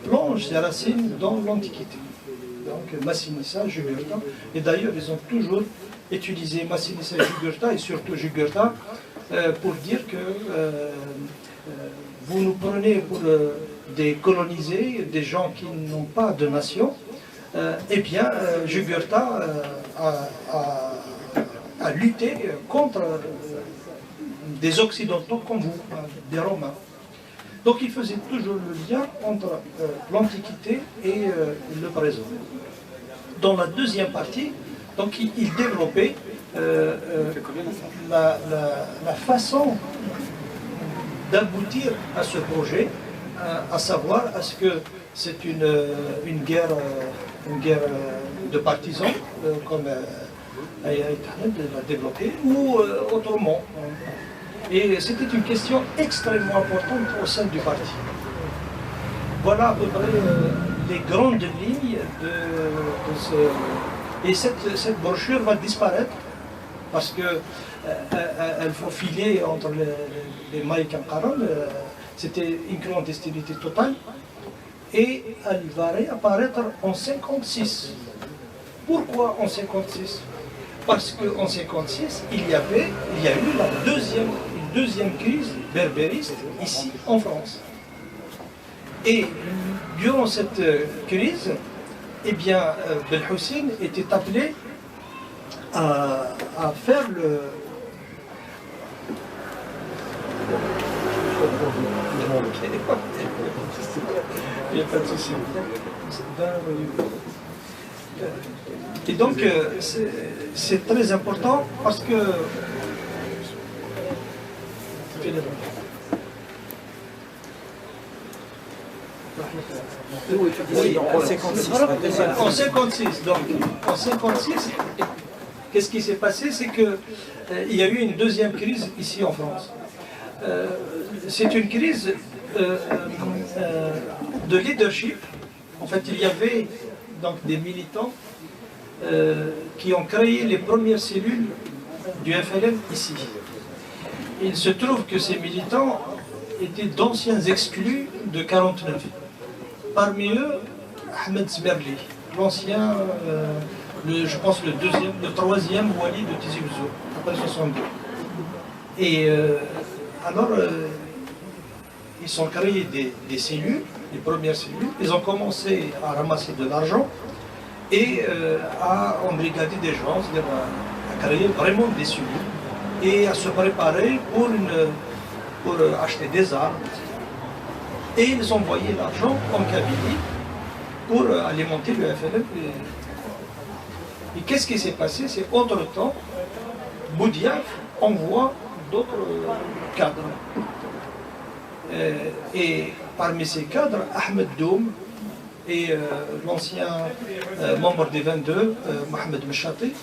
S2: plonge ses racines dans l'Antiquité. Donc Massinissa, Jugurtha, et d'ailleurs ils ont toujours utilisé Massinissa et Jugurtha, et surtout Jugurtha, pour dire que vous nous prenez pour des colonisés, des gens qui n'ont pas de nation. Eh bien, Jugurtha a lutté contre des Occidentaux comme vous, des Romains. Donc il faisait toujours le lien entre l'Antiquité et le présent. Dans la deuxième partie, donc, il développait la façon d'aboutir à ce projet, à savoir est-ce que c'est une guerre de partisans, comme Internet l'a développé, ou autrement. Et c'était une question extrêmement importante au sein du parti. Voilà à peu près les grandes lignes de ce... Et cette brochure va disparaître parce qu'elle faut filer entre les mailles Kankaran. C'était une clandestinité totale. Et elle va réapparaître en 1956. Pourquoi en 1956? Parce qu'en 1956, il y a eu une deuxième crise berbériste ici en France. Et durant cette crise, eh bien, Belhoussine était appelé à faire le... Il n'y a pas de souci. Et donc, c'est très important parce que...
S1: Oui, en 56.
S2: En 56, donc, en 56, qu'est-ce qui s'est passé? C'est qu'il y a eu une deuxième crise ici en France. C'est une crise de leadership. En fait, il y avait donc des militants qui ont créé les premières cellules du FLN ici. Il se trouve que ces militants étaient d'anciens exclus de 49. Parmi eux, Ahmed Zmerli, l'ancien, je pense le troisième wali de Tizi Ouzou, après 62. Et alors, ils ont créé des cellules, les premières cellules, ils ont commencé à ramasser de l'argent et à embrigader des gens, c'est-à-dire à créer vraiment des cellules et à se préparer pour acheter des armes. Et ils envoyaient l'argent en Kabylie pour alimenter le FLN. Et qu'est-ce qui s'est passé? C'est entre-temps, Boudiaf envoie d'autres cadres. Et parmi ces cadres, Ahmed Doum et l'ancien membre des 22, Mohamed Mechati,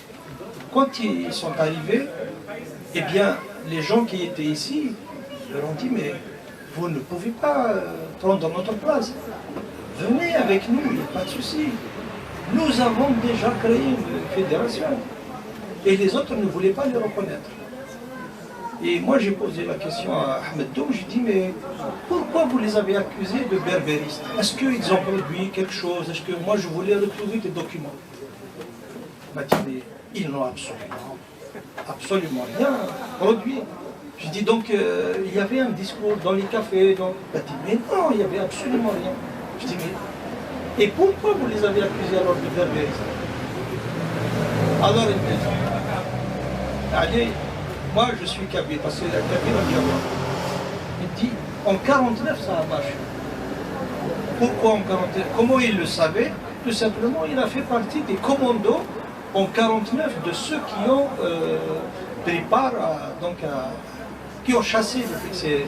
S2: quand ils sont arrivés, eh bien, les gens qui étaient ici leur ont dit, mais vous ne pouvez pas prendre notre place. Venez avec nous, il n'y a pas de souci. Nous avons déjà créé une fédération. Et les autres ne voulaient pas les reconnaître. Et moi j'ai posé la question à Ahmed Doum, j'ai dit, mais pourquoi vous les avez accusés de berbéristes? Est-ce qu'ils ont produit quelque chose? Est-ce que moi je voulais retrouver des documents? Il m'a dit, mais ils n'ont absolument rien produit. Je dis donc, il y avait un discours dans les cafés. Il m'a dit, mais non, il n'y avait absolument rien. Je dis, mais... Et pourquoi vous les avez accusés alors de berbéristes? Alors il m'a dit, allez, moi je suis kabyle, parce que la Kabyle on dit, il dit, en 49 ça a marché. Pourquoi en 49? Comment il le savait? Tout simplement, il a fait partie des commandos en 49 de ceux qui ont pris part qui ont chassé ces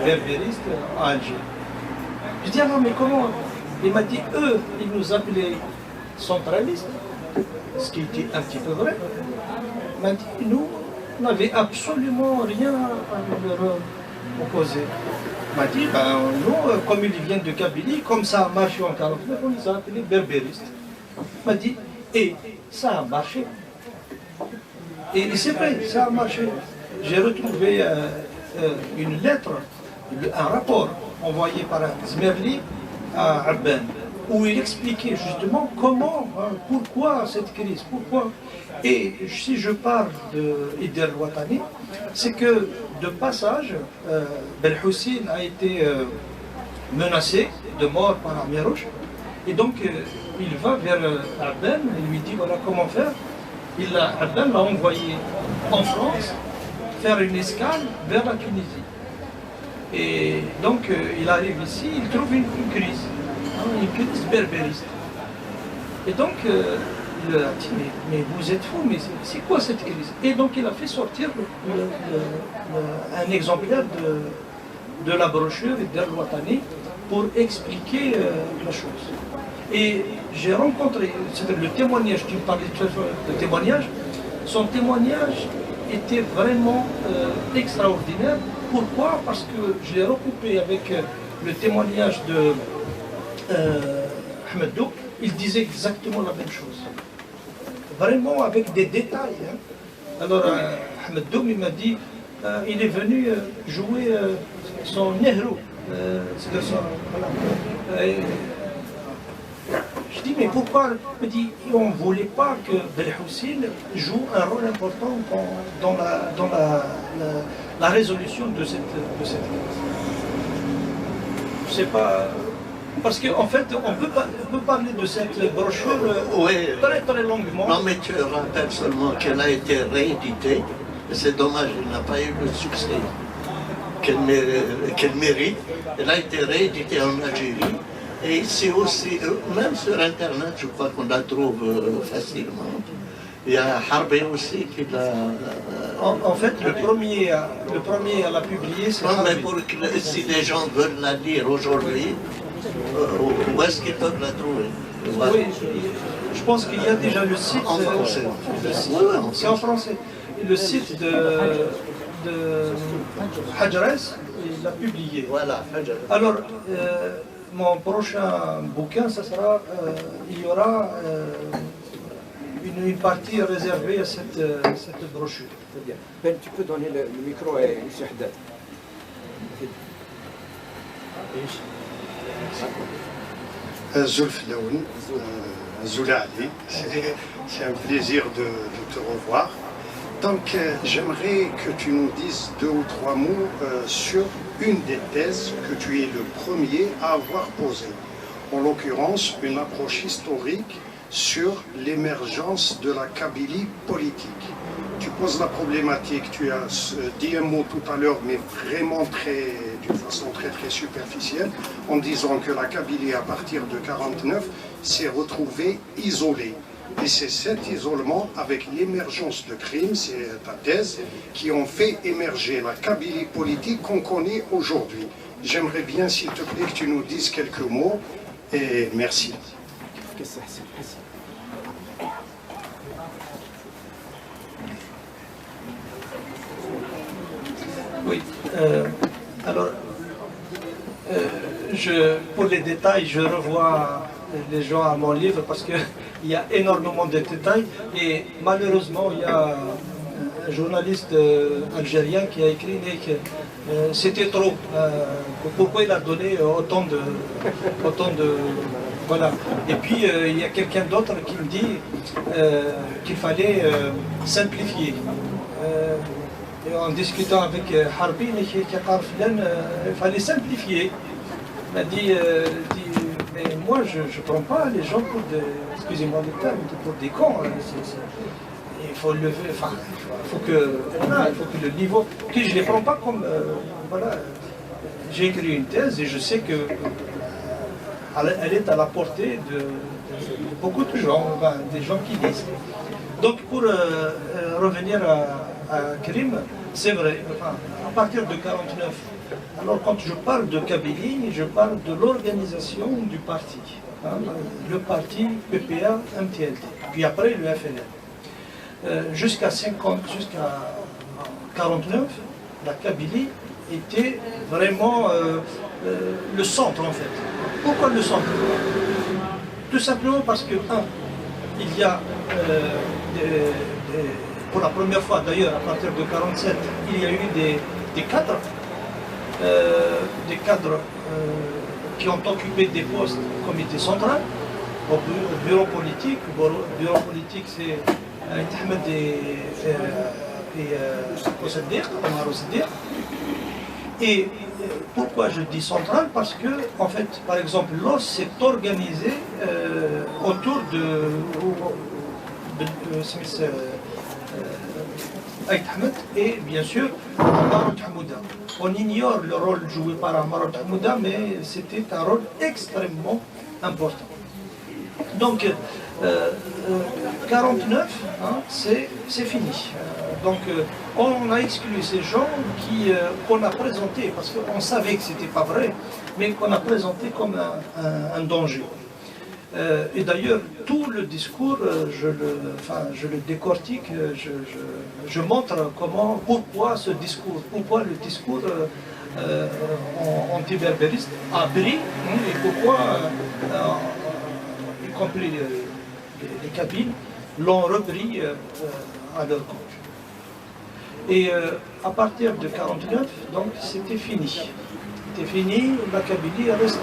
S2: berbéristes à Alger. Je dis, alors mais comment? Il m'a dit, eux, ils nous appelaient centralistes, ce qui était un petit peu vrai. Il m'a dit, nous, on n'avait absolument rien à leur opposer. Il m'a dit, ben, nous, comme ils viennent de Kabylie, comme ça a marché en 49, on les a appelés berbéristes. Il m'a dit, et ça a marché. Et c'est vrai, ça a marché. J'ai retrouvé une lettre, un rapport envoyé par Zmerli à Abben, où il expliquait justement comment, pourquoi cette crise, pourquoi. Et si je parle d'Ider Ouattani, c'est que de passage, Belhoussine a été menacé de mort par Amirouche, et donc il va vers Abben et lui dit voilà comment faire. Abben l'a envoyé en France faire une escale vers la Tunisie. Et donc il arrive ici, il trouve une crise berbériste. Et donc il a dit mais vous êtes fous, mais c'est quoi cette crise? Et donc il a fait sortir un exemplaire de la brochure d'Ider Ouattani pour expliquer la chose. Et j'ai rencontré, c'est le témoignage, tu me parlais de témoignage, son témoignage était vraiment extraordinaire. Pourquoi? Parce que je l'ai recoupé avec le témoignage de Ahmed Douk. Il disait exactement la même chose. Vraiment avec des détails. Hein. Alors Ahmed Douk il m'a dit, il est venu jouer son Nehru. Je dis, mais pourquoi? Il me dit, on ne voulait pas que Belhoussine joue un rôle important dans la résolution de cette crise. sais pas. Parce qu'en fait, on peut parler de cette brochure
S3: Oui.
S2: très très longuement.
S3: Non, mais tu rappelles seulement qu'elle a été rééditée. C'est dommage, elle n'a pas eu le succès qu'elle mérite. Elle a été rééditée en Algérie. Et ici aussi, même sur Internet, je crois qu'on la trouve facilement. Il y a Harbi aussi qui l'a...
S2: En fait, le premier à la publier, c'est
S3: Non, mais
S2: Harbi.
S3: pour que, si les gens veulent la lire aujourd'hui, où est-ce qu'ils peuvent la trouver?
S2: Oui, je pense qu'il y a déjà le site.
S3: En français.
S2: C'est en français. Le site de Hajres, il l'a publié.
S3: Voilà.
S2: Alors, mon prochain bouquin, ça sera, il y aura une partie réservée à cette brochure.
S1: Très bien. Ben, tu peux donner le micro à M. Haddad.
S4: Zulf Laoun, Zoula Ali, c'est un plaisir de te revoir. Donc j'aimerais que tu nous dises 2 ou 3 mots sur une des thèses que tu es le premier à avoir posée. En l'occurrence, une approche historique sur l'émergence de la Kabylie politique. Tu poses la problématique, tu as dit un mot tout à l'heure, mais vraiment d'une façon très superficielle, en disant que la Kabylie, à partir de 1949, s'est retrouvée isolée. Et c'est cet isolement, avec l'émergence de crimes, c'est ta thèse, qui ont fait émerger la Kabylie politique qu'on connaît aujourd'hui. J'aimerais bien, s'il te plaît, que tu nous dises quelques mots, et merci.
S2: Oui. Alors, pour les détails, je revois les gens à mon livre parce qu'il y a énormément de détails et malheureusement, il y a un journaliste algérien qui a écrit que c'était trop. Pourquoi il a donné autant de... Voilà. Et puis, il y a quelqu'un d'autre qui me dit qu'il fallait simplifier. Et en discutant avec Harbi, il fallait simplifier. Il m'a dit, mais moi je ne prends pas les gens pour des, excusez-moi le terme, pour des cons. Il faut lever, enfin, il faut que le niveau, je ne les prends pas comme, voilà, j'ai écrit une thèse et je sais que elle est à la portée de beaucoup de gens, des gens qui lisent. Donc pour revenir à Krim, c'est vrai, enfin, à partir de 1949, alors quand je parle de Kabylie, je parle de l'organisation du parti, hein, le parti PPA-MTLD, puis après le FNL. Jusqu'à 1949, la Kabylie était vraiment le centre en fait. Pourquoi le centre? Tout simplement parce que, il y a pour la première fois d'ailleurs à partir de 1947, il y a eu des cadres qui ont occupé des postes au comité central, au bureau politique. Le bureau politique c'est Ahmed et Omar Osdir. Et pourquoi je dis central? Parce que, en fait, par exemple, l'OS s'est organisé autour de Smith Aït Ahmed et bien sûr Marot Hamouda. On ignore le rôle joué par Marot Hamouda, mais c'était un rôle extrêmement important. Donc, 49, hein, c'est fini. Donc, on a exclu ces gens qu'on a présentés, parce qu'on savait que ce n'était pas vrai, mais qu'on a présenté comme un danger. Et d'ailleurs, tout le discours, je le décortique, je montre pourquoi ce discours, pourquoi le discours anti-berbériste a pris, et pourquoi, y compris les Kabyles, l'ont repris à leur compte. Et à partir de 1949, donc c'était fini. C'était fini, la Kabylie reste...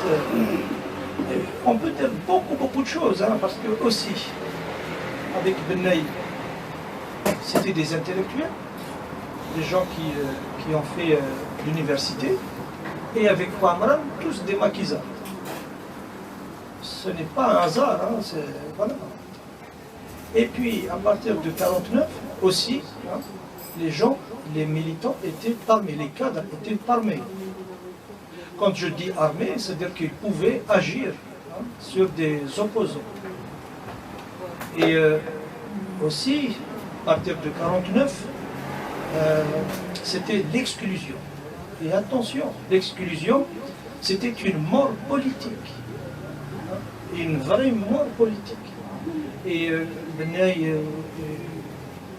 S2: on peut dire beaucoup de choses, hein, parce que aussi, avec Benaï, c'était des intellectuels, des gens qui ont fait l'université, et avec Ouamran, tous des maquisards. Ce n'est pas un hasard, hein, voilà. Et puis, à partir de 1949, aussi, hein, les gens, les militants étaient armés, les cadres étaient armés. Quand je dis armés, c'est-à-dire qu'ils pouvaient agir, hein, sur des opposants. Et aussi, à partir de 1949, c'était l'exclusion. Et attention, l'exclusion, c'était une mort politique. Hein, une vraie mort politique. Et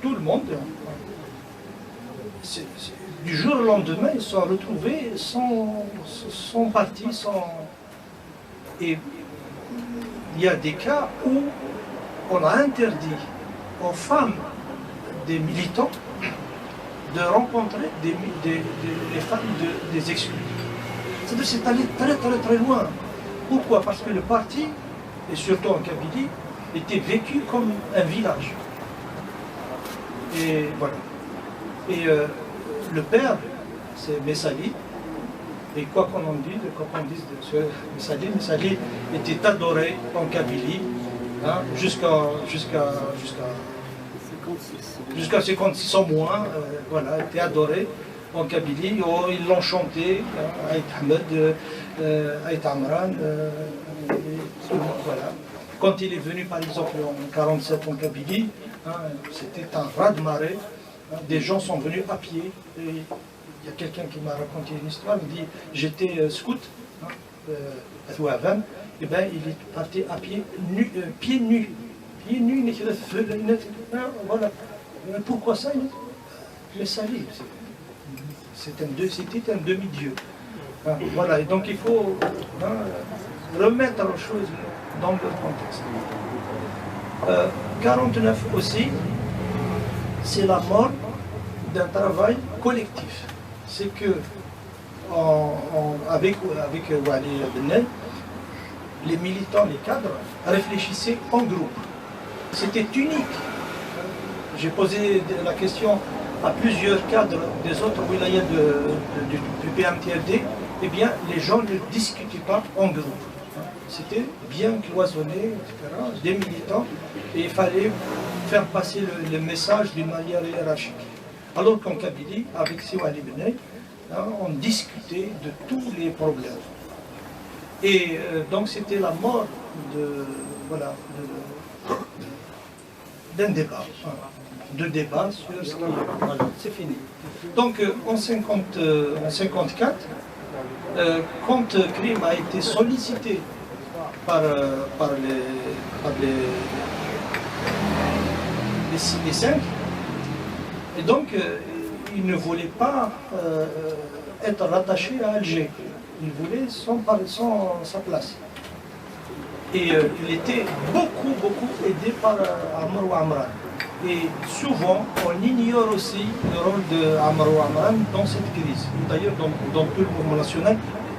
S2: tout le monde, du jour au lendemain, ils se sont retrouvés sans parti, Et il y a des cas où on a interdit aux femmes des militants de rencontrer les femmes des exclus. C'est-à-dire que c'est allé très très très loin. Pourquoi? Parce que le parti, et surtout en Kabylie, était vécu comme un village. Et voilà. Et le père, c'est Messali. Et quoi qu'on en dise, de ce Messali était adoré en Kabylie, hein, jusqu'à 56 ans moins, voilà, était adoré en Kabylie. Oh, ils l'ont chanté, Aït Ahmed, Aït Amran, voilà. Quand il est venu, par exemple, en 1947 en Kabylie, hein, c'était un raz-de-marée. Hein, des gens sont venus à pied. Et il y a quelqu'un qui m'a raconté une histoire. Il dit, j'étais scout, hein, à Touavan, et bien il est parti à pied, pieds nus. Pieds nus, voilà. Pourquoi ça? Mais ça livre. C'était un demi-dieu. Hein, voilà, et donc il faut, hein, remettre les choses dans leur contexte. 49 aussi, c'est la mort d'un travail collectif. C'est que avec Wali Benel, les militants, les cadres réfléchissaient en groupe. C'était unique. J'ai posé la question à plusieurs cadres des autres wilayas du PMTLD. Eh bien, les gens ne discutaient pas en groupe. C'était bien cloisonné, etc., des militants, et il fallait faire passer le message d'une manière hiérarchique. Alors qu'en Kabylie, avec Siwali Benay, on discutait de tous les problèmes. Et donc c'était la mort d'un débat, de débat sur ce qui est. Voilà, c'est fini. Donc en 1954, quand Krim a été sollicité par les cinq, et donc il ne voulait pas être rattaché à Alger. Il voulait sa place. Et il était beaucoup aidé par Amr Amran. Et souvent, on ignore aussi le rôle de Amr Amran dans cette crise. D'ailleurs, dans tout le mouvement national,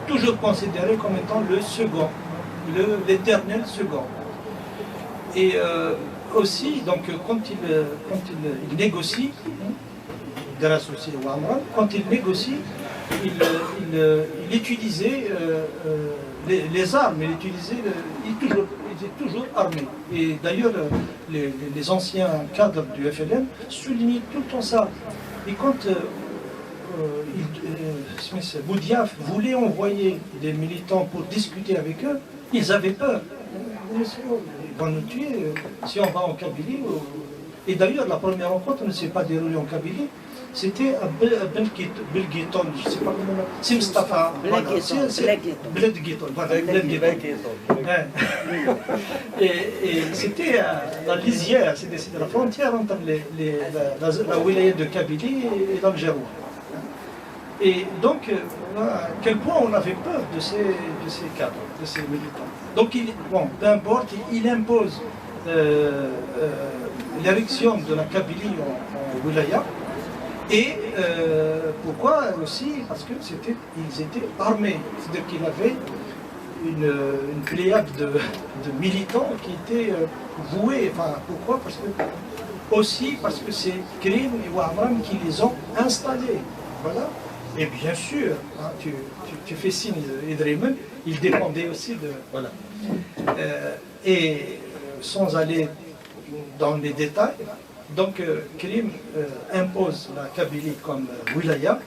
S2: toujours considéré comme étant le second, l'éternel second. Et aussi, donc, quand il négocie, grâce aussi à Amran, quand il négocie, il utilisait les armes, il était toujours armé. Et d'ailleurs, les anciens cadres du FLN soulignaient tout le temps ça. Et quand Boudiaf voulait envoyer des militants pour discuter avec eux, ils avaient peur. Ils vont nous tuer si on va en Kabylie. Et d'ailleurs, la première rencontre ne s'est pas déroulée en Kabylie. C'était à Belgueton, je ne sais pas comment on a. C'est Mustafa. Belgueton. Et c'était la lisière, c'était la frontière entre la wilaya de Kabylie et l'Algérie. Et donc, à quel point on avait peur de ces cadres, de ces militants. Donc, peu importe, il impose l'érection de la Kabylie en wilaya. Et pourquoi aussi? Parce qu'ils étaient armés, c'est-à-dire qu'il avait une pléiade de militants qui étaient voués. Enfin, pourquoi? Parce que c'est Krim et Ouamran qui les ont installés. Voilà. Et bien sûr, hein, tu fais signe Idrimen, il dépendait aussi de... Voilà. Sans aller dans les détails, donc Krim impose la Kabylie comme wilaya,